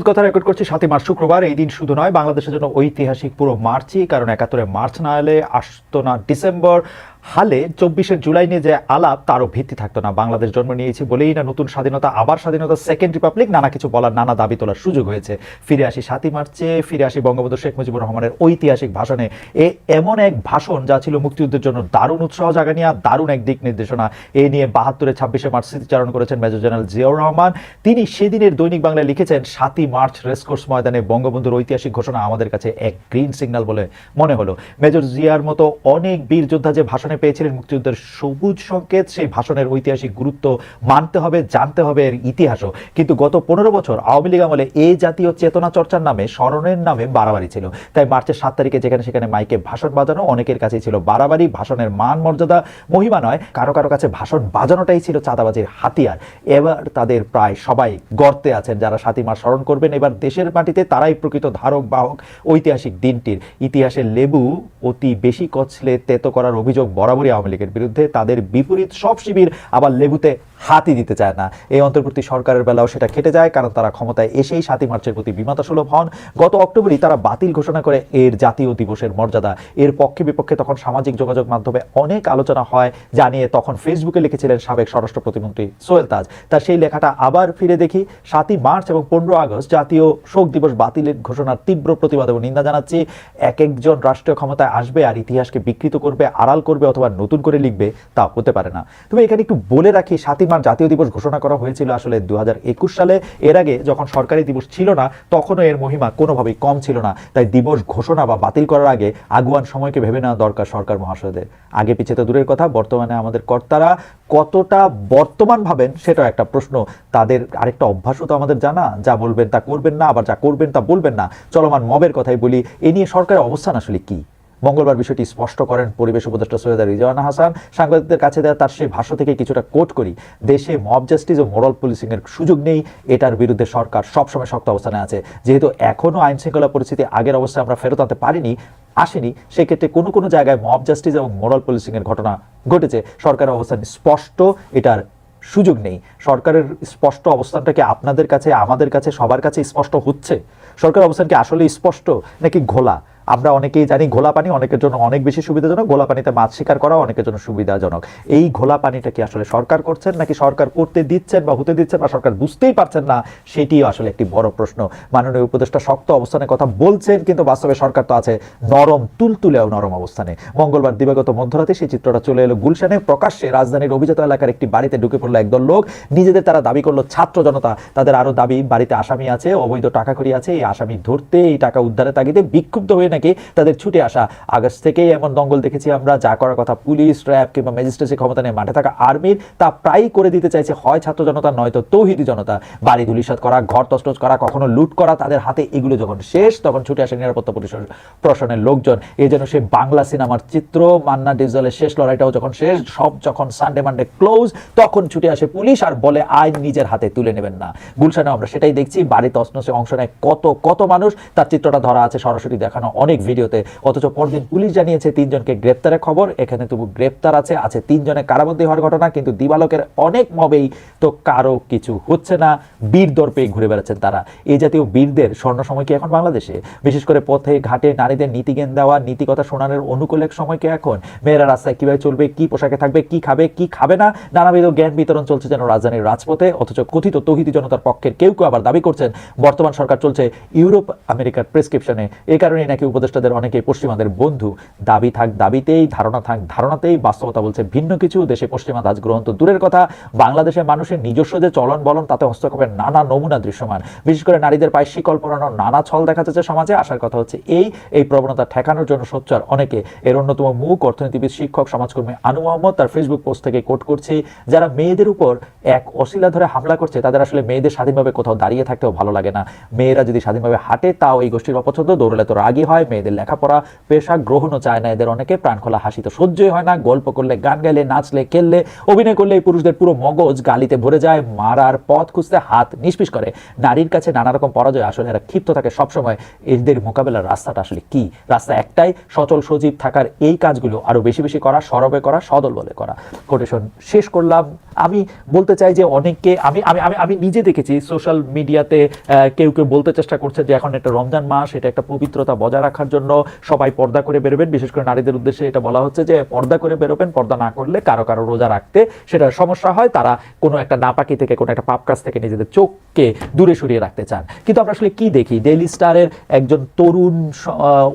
কথা রেকর্ড করছি 7 মার্চ শুক্রবার। এই দিন শুধু নয়, বাংলাদেশের জন্য ঐতিহাসিক পুরো মার্চই, কারণ 71 মার্চ না এলে আসতো না ডিসেম্বর, হালে 24 জুলাই নিয়ে যে আলাপ তারও ভিত্তি থাকতো না। বাংলাদেশ জন্ম নিয়েছি বলেই না নতুন স্বাধীনতা, আবার স্বাধীনতা, সেকেন্ড রিপাবলিক, নানা কিছু বলার, নানা দাবি তোলার সুযোগ হয়েছে। ফিরে আসি 7 মার্চে, ফিরে আসি বঙ্গবন্ধু শেখ মুজিবুর রহমানের ঐতিহাসিক ভাষণে। এমন এক ভাষণ যা ছিল মুক্তিযুদ্ধের জন্য দারুণ উৎসাহ জাগানিয়া, দারুণ এক দিক নির্দেশনা। এ নিয়ে 72-এ 26শে মার্চ স্মৃতিচারণ করেছেন মেজর জেনারেল জিয়াউর রহমান। তিনি সেদিনের দৈনিক বাংলায় লিখেছেন, 7 মার্চ রেসকোর্স ময়দানে বঙ্গবন্ধুর ঐতিহাসিক ঘোষণা আমাদের কাছে এক গ্রিন সিগন্যাল বলে মনে হলো। মেজর জিয়ার মতো অনেক বীর যোদ্ধা যে ভাষণে পেয়েছিলেন মুক্তিযুদ্ধের সবুজ সংকেত, সেই ভাষণের ঐতিহাসিক গুরুত্ব মানতে হবে, জানতে হবে এর ইতিহাসও। কিন্তু গত 15 বছর আওয়ামী লীগ আমলে এই জাতীয় চেতনা চর্চার নামে, স্মরণের নামে বাড়াবাড়ি ছিল। তাই মার্চের 7 তারিখে যেখানে সেখানে মাইকে ভাষণ বাজানো অনেকের কাছেই ছিল বাড়াবাড়ি। ভাষণের মান মর্যাদা মহিমা নয়, কারো কারো কাছে ভাষণ বাজানোটাই ছিল চাঁদাবাজির হাতিয়ার। এবার তাদের প্রায় সবাই গর্তে আছেন। যারা 7 মার্চ স্মরণ করবেন এবার দেশের মাটিতে, তারাই প্রকৃত ধারক বাহক ঐতিহাসিক দিনটির। ইতিহাসের লেবু অতি বেশি কচলে তেতো করার অভিযোগ বরাবরই আওয়ামী লীগের বিরুদ্ধে। তাদের বিপরীত সব শিবির আবার লেবুতে হাতই দিতে চায় না। এই অন্তর্বর্তী সরকারের বেলাও সেটা খেটে যায়, কারণ তারা ক্ষমতায় এসেই 7 মার্চের প্রতি বিমাতা সুলভ হন। গত অক্টোবরই তারা বাতিল ঘোষণা করে এর জাতীয় দিবসের মর্যাদা। এর পক্ষে বিপক্ষে তখন সামাজিক যোগাযোগ মাধ্যমে অনেক আলোচনা হয়, জানিয়ে তখন ফেসবুকে লিখেছিলেন সাবেক স্বরাষ্ট্র প্রতিমন্ত্রী সোহেল তাজ। তার সেই লেখাটা আবার ফিরে দেখি। 7 মার্চ এবং 15 আগস্ট জাতীয় শোক দিবস বাতিলের ঘোষণার তীব্র প্রতিবাদ এবং নিন্দা জানাচ্ছি। এক একজন রাষ্ট্রীয় ক্ষমতায় আসবে আর ইতিহাসকে বিকৃত করবে, আড়াল করবে অথবা নতুন করে লিখবে, তা হতে পারে না। তবে এখানে একটু বলে রাখি, 7 মার্চ জাতীয় দিবস ঘোষণা করা হয়েছিল আসলে 2021 সালে। এর আগে যখন সরকারি দিবস ছিল না, তখনও এর মহিমা কোনোভাবেই কম ছিল না। তাই দিবস ঘোষণা বা বাতিল করার আগে আগুয়ান সময়কে ভেবে নেওয়া দরকার সরকার মহাশয়দের। আগে পিছিয়ে তো দূরের কথা, বর্তমানে আমাদের কর্তারা কতটা বর্তমান ভাবেন সেটাও একটা প্রশ্ন। তাদের আরেকটা অভ্যাসও তো আমাদের জানা, যা বলবেন তা করবেন না, আবার যা করবেন তা বলবেন না। চলমান মবের কথাই বলি, এ নিয়ে সরকারের অবস্থান আসলে কি? মঙ্গলবার বিষয়টি স্পষ্ট করেন পরিবেশ উপদেষ্টা সৈয়দা রিজওয়ানা হাসান। সাংবাদিকদের কাছে দেওয়া তার সেই ভাষ্য থেকে কিছুটা কোট করি। দেশে মব জাস্টিস ও মোরাল পুলিশিং এর সুযোগ নেই, এটার বিরুদ্ধে সরকার সবসময় শক্ত অবস্থানে আছে। যেহেতু এখনো আইন শৃঙ্খলা পরিস্থিতি আগের অবস্থায় আমরা ফেরত আনতে পারিনি, আসেনি, সেক্ষেত্রে কোনো কোনো জায়গায় মব জাস্টিস এবং মোরাল পুলিশিং এর ঘটনা ঘটেছে। সরকারের অবস্থান স্পষ্ট, এটার সুযোগ নেই। সরকারের স্পষ্ট অবস্থানটাকে আপনাদের কাছে, আমাদের কাছে, সবার কাছে স্পষ্ট হচ্ছে? সরকারের অবস্থান কি আসলে স্পষ্ট নাকি ঘোলা? আমরা অনেকেই জানি ঘোলা পানি অনেকের জন্য অনেক বেশি সুবিধাজনক, ঘোলা পানিতে মাছ শিকার করা অনেকের জন্য সুবিধাজনক। এই ঘোলা পানিটা কি আসলে সরকার করছেন নাকি সরকার করতে দিচ্ছেন বা হতে দিচ্ছেন বা সরকার বুঝতেই পারছেন না, সেটিও আসলে একটি বড় প্রশ্ন। মাননীয় উপদেষ্টা শক্ত অবস্থানের কথা বলছেন, কিন্তু বাস্তবে সরকার তো আছে নরম, তুলতুলেও নরম অবস্থানে। মঙ্গলবার দিবাগত মধ্যরাতে সেই চিত্রটা চলে এলো গুলশানে। প্রকাশ্যে রাজধানীর অভিজাত এলাকার একটি বাড়িতে ঢুকে পড়লো একদল লোক। নিজেদের তারা দাবি করলো ছাত্র জনতা। তাদের আরো দাবি, বাড়িতে আসামি আছে, অবৈধ টাকা করি আছে, এই আসামি ধরতে, এই টাকা উদ্ধারের তাগিদে বিক্ষুব্ধ হয়ে নাকি তাদের ছুটে আসা। আগস্ট থেকেই এমন দঙ্গল দেখেছি আমরা। যা করার কথা পুলিশ, র্যাব কিংবা ম্যাজিস্ট্রেসি ক্ষমতা নিয়ে মাঠে থাকা আর্মির, তা প্রায়ই করে দিতে চাইছে হয় ছাত্র জনতা নয়তো তৌহিদি জনতা। বাড়ি ধুলিসাৎ করা, ঘর তছনছ করা, কখনো লুট করা, তাদের হাতে এগুলো যখন শেষ তখন ছুটে আসে নিরাপত্তা প্রশাসনের লোকজন। এই যেন সে বাংলা সিনেমার চিত্র, মান্না ডিজলের শেষ লড়াইটাও যখন শেষ, সব যখন সানডে মানডে ক্লোজ, তখন ছুটে আসে পুলিশ আর বলে আইন নিজের হাতে তুলে নেবেন না। গুলশানে আমরা সেটাই দেখছি। বাড়ি তছনছে অংশ নেয় কত কত মানুষ, তার চিত্রটা ধরা আছে সরাসরি দেখানো অনেক ভিডিওতে। অথচ পরদিন পুলিশ জানিয়েছে 3 জনকে গ্রেপ্তারের খবর। এখানে তবু গ্রেপ্তার আছে 3 জনের কারাবন্দী হওয়ার ঘটনা, কিন্তু দিবালোকের অনেক মবেই তো কারো কিছু হচ্ছে না। বীর দর্পে ঘুরে বেড়াচ্ছেন তারা। এই জাতীয় বীরদের স্বর্ণ সময় কি এখন বাংলাদেশে? বিশেষ করে পথে ঘাটে নারীদের নীতিজ্ঞান দেওয়া, নীতি কথা শোনানোর অনুকূল এক সময় কি এখন? মেয়েরা রাস্তায় কিভাবে চলবে, কি পোশাকে থাকবে, কি খাবে, কি খাবে না, নানাবিধ জ্ঞান বিতরণ চলছে যেন রাজধানীর রাজপথে। অথচ কথিত তৌহিদি জনতার পক্ষের কেউ কেউ আবার দাবি করছেন বর্তমান সরকার চলছে ইউরোপ আমেরিকার প্রেসক্রিপশনে। এই কারণেই নাকি উপদেষ্টাদের অনেকেই পশ্চিমাদের বন্ধু। দাবি থাক দাবিতেই, ধারণা থাক ধারণাতেই, বাস্তবতা বলছে ভিন্ন কিছু। দেশে পশ্চিমা ধাঁচ গ্রহণ তো দূরের কথা, বাংলাদেশের মানুষের নিজস্ব যে চলন বলন, তাতে হস্তক্ষেপের নানা নমুনা দৃশ্যমান। বিশেষ করে নারীদের পায়ে শিকল পরানোর নানা ছল দেখা যাচ্ছে সমাজে। আসার কথা হচ্ছে এই প্রবণতা ঠেকানোর জন্য সোচ্চার অনেকে। এর অন্যতম মুখ অর্থনীতিবিদ, শিক্ষক, সমাজকর্মী আনু মোহাম্মদ। তার ফেসবুক পোস্ট থেকে কোট করছি, যারা মেয়েদের উপর এক অশিলা ধরে হামলা করছে, তাদের আসলে মেয়েদের স্বাধীনভাবে কোথাও দাঁড়িয়ে থাকতেও ভালো লাগে না। মেয়েরা যদি স্বাধীনভাবে হাঁটে, তাও এই গোষ্ঠীর অপছন্দ, দৌড়লে তো রাগই হয়, মেয়েদের লেখাপড়া পেশা গ্রহণও চায় না এদের অনেকে, প্রাণ খোলা হাসি তো সহ্যই হয় না, গল্প করলে, গান গাইলে, নাচলে, খেললে, অভিনয় করলে এই পুরুষদের পুরো মগজ গালিতে ভরে যায়, মারার পথ খুঁজতে হাত নিষ্পিস করে। নারীর কাছে নানা রকম পরাজয়, আসলে এরা ক্ষিপ্ত থাকে সবসময়। এদের মোকাবেলার রাস্তাটা আসলে কি? রাস্তা একটাই, সচল সজীব থাকার এই কাজগুলো আরো বেশি বেশি করা, সরবে করা, সদল বলে করা। কোটেশন শেষ করলাম। আমি বলতে চাই যে অনেককে আমি আমি আমি আমি নিজে দেখেছি সোশ্যাল মিডিয়াতে কেউ কেউ বলতে চেষ্টা করছে যে এখন একটা রমজান মাস, এটা একটা পবিত্রতা বজায় রাখার জন্য সবাই পর্দা করে বেরোবেন। বিশেষ করে নারীদের উদ্দেশ্যে এটা বলা হচ্ছে যে পর্দা করে বেরোবেন, পর্দা না করলে কারো কারো রোজা রাখতে সেটা সমস্যা হয়, তারা কোনো একটা নাপাকি থেকে, কোনো একটা পাপ কাজ থেকে নিজেদের চোখকে দূরে সরিয়ে রাখতে চান। কিন্তু আমরা আসলে কি দেখি? ডেইলি স্টারের একজন তরুণ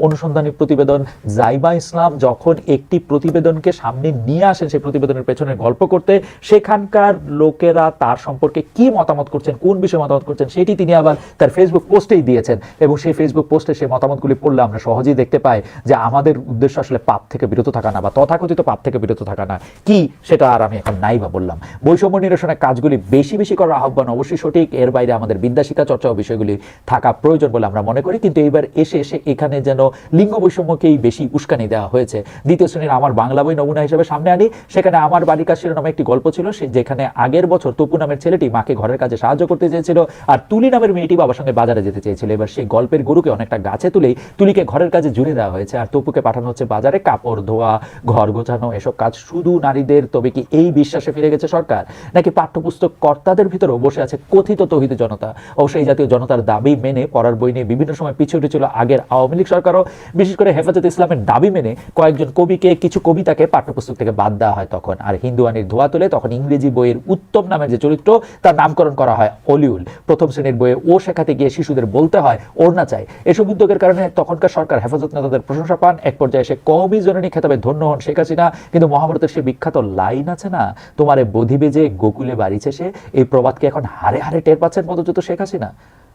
অনুসন্ধানী প্রতিবেদন জাইবা ইসলাম যখন একটি প্রতিবেদনকে সামনে নিয়ে আসেন সেই প্রতিবেদনের পেছনে গল্প করতে, সেখানকার লোকেরা তার সম্পর্কে কি মতামত করছেন, কোন বিষয়ে মতামত করছেন, সেটি তিনি আবার তার ফেসবুক পোস্টেই দিয়েছেন। এবং সেই ফেসবুক পোস্টে সেই মতামতগুলি পড়লে আমরা সহজেই দেখতে পাই যে আমাদের উদ্দেশ্য আসলে পাপ থেকে বিরত থাকা না, বা তথাকথিত পাপ থেকে বিরত থাকা না, কি সেটা আর আমি এখন নাই বা বললাম। বৈষম্য নিরসনের কাজগুলি বেশি বেশি করার আহ্বান অবশ্যই সঠিক, এর বাইরে আমাদের বিদ্যা শিক্ষা চর্চা ও বিষয়গুলি থাকা প্রয়োজন বলে আমরা মনে করি। কিন্তু এইবার এসে এখানে যেন লিঙ্গ বৈষম্যকেই বেশি উস্কানি দেওয়া হয়েছে। দ্বিতীয় শ্রেণীর আমার বাংলা বই নমুনা হিসেবে সামনে আনি, সেখানে আমার বাড়ির কাজ শিরোনামে একটি গল্প ছিল, যেখানে আগের বছর তপু নামের ছেলেটি মাকে ঘরের কাজে সাহায্য করতে চেয়েছিল, আর তুলি নামের মেয়েটি বাবার সঙ্গে বাজারে যেতে চেয়েছিল। এবার সেই গল্পের গরুকে অনেকটা গাছে তুলেই তুলিকে ঘরের কাজে জুড়ে দেওয়া হয়েছে, আর তপুকে পাঠানো হচ্ছে বাজারে কাপড় ধোয়া, ঘর গোছানো, এসব কাজ শুধু নারীদের। তবে কি এই বিশ্বাসে ফিরে গেছে সরকার, নাকি পাঠ্যপুস্তক কর্তাদের ভিতরেও বসে আছে কথিত তৌহিদি জনতা? ও সেই জাতীয় জনতার দাবি মেনে পড়ার বই নিয়ে বিভিন্ন সময় পিছিয়ে উঠেছিল আগের আওয়ামী লীগ সরকারও। বিশেষ করে হেফাজত ইসলামের দাবি মেনে কয়েকজন কবিকে, কিছু কবিতাকে পাঠ্যপুস্তক থেকে বাদ দেওয়া হয় তখন, আর হিন্দুয়ানির ধোয়া তুলে তখন ইংরেজি বইয়ের উত্তম নামের যে চরিত্র তার নামকরণ করা হয় অলিউল। প্রথম শ্রেণীর বইয়ে ও শেখাতে গিয়ে শিশুদের বলতে হয় ওড়না চাই। এসব উদ্যোগের কারণে তখনকার সরকার হেফাজত নেতাদের প্রশংসা পান, এক পর্যায়ে এসে কওমি জননী খেতাবে ধন্য হন শেখ হাসিনা। কিন্তু মহাভারতের সে বিখ্যাত লাইন আছে না, তোমারে বধিবে যে গোকুলে বাড়িছে সে, এই প্রবাদকে এখন হারে হারে টের পাচ্ছেন পদচ্যুত শেখ হাসিনা।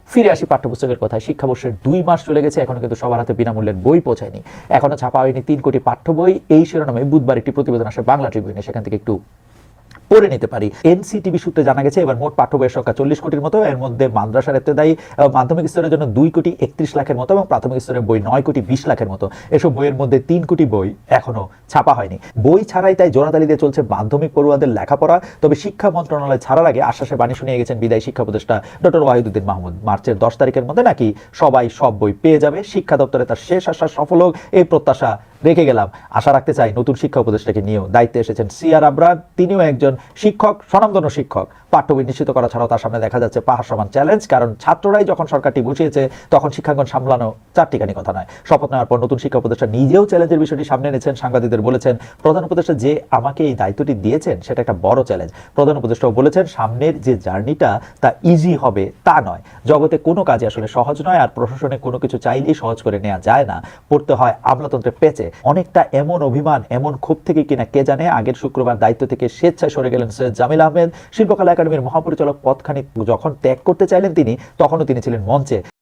ফিরে আসি পাঠ্যপুস্তকের কথায়। শিক্ষাবর্ষের 2 মাস চলে গেছে, এখনো কিন্তু সবার হাতে বিনামূল্যের বই পৌঁছায়নি, এখনো ছাপা হয়নি 3 কোটি পাঠ্য বই। এই শিরোনামে বুধবার একটি প্রতিবেদন আসে বাংলা ট্রিবিউনে, সেখান থেকে একটু পড়ে নিতে পারি। এনসিটিভি সূত্রে জানা গেছে এবার মোট পাঠ্য বইয়ের সংখ্যা 40 কোটির মতো। এর মধ্যে মাদ্রাসার ইবতেদায়ী মাধ্যমিক স্তরের জন্য 2 কোটি 31 লাখের মতো, এবং প্রাথমিক স্তরের বই 9 কোটি 20 লাখের মতো। এসব বইয়ের মধ্যে 3 কোটি বই এখনো ছাপা হয়নি। বই ছাড়াই তাই জোড়াতালি দিয়ে চলছে মাধ্যমিক পড়ুয়াদের লেখাপড়া। তবে শিক্ষা মন্ত্রণালয় ছাড়ার আগে আশ্বাসে বাণী শুনিয়ে গেছেন বিদায়ী শিক্ষা উপদেষ্টা ডক্টর ওয়াহিদুদ্দিন মাহমুদ। মার্চের 10 তারিখের মধ্যে নাকি সবাই সব বই পেয়ে যাবে। শিক্ষা দপ্তরে তার শেষ আশ্বাস সফল হোক, এই প্রত্যাশা রেখে গেলাম। আশা রাখতে চাই নতুন শিক্ষা উপদেষ্টাকে নিয়েও দায়িত্বে এসেছেন সিআর আবরার, তিনিও একজন শিক্ষক, স্বনামধন্য শিক্ষক। পাঠ্য বই নিশ্চিত করা ছাড়াও তার সামনে দেখা যাচ্ছে পাহাড় সমান চ্যালেঞ্জ, কারণ ছাত্ররাই যখন সরকারটি বসিয়েছে তখন শিক্ষাঙ্গন সামলানো চারটিখানি কথা নয়। শপথ নেওয়ার পর নতুন শিক্ষা উপদেষ্টা নিজেও চ্যালেঞ্জের বিষয়টি সামনে এনেছেন, সাংবাদিকদের বলেছেন প্রধান উপদেষ্টা যে আমাকে এই দায়িত্বটি দিয়েছেন সেটা একটা বড় চ্যালেঞ্জ। প্রধান উপদেষ্টাও বলেছেন সামনের যে জার্নিটা তা ইজি হবে তা নয়। জগতে কোনো কাজই আসলে সহজ নয়, আর প্রশাসনে কোনো কিছু চাইলেই সহজ করে নেওয়া যায় না, পড়তে হয় আমলাতন্ত্রের পেঁচে। অনেকটা এমন অভিমান, এমন ক্ষোভ থেকে কিনা কে জানে আগের শুক্রবার দায়িত্ব থেকে স্বেচ্ছায় সরে গেলেন সৈয়দ জামিল আহমেদ। শিল্পকলা একাডেমির মহাপরিচালক পদখানি যখন ত্যাগ করতে চাইলেন তিনি, তখনও তিনি ছিলেন মঞ্চে।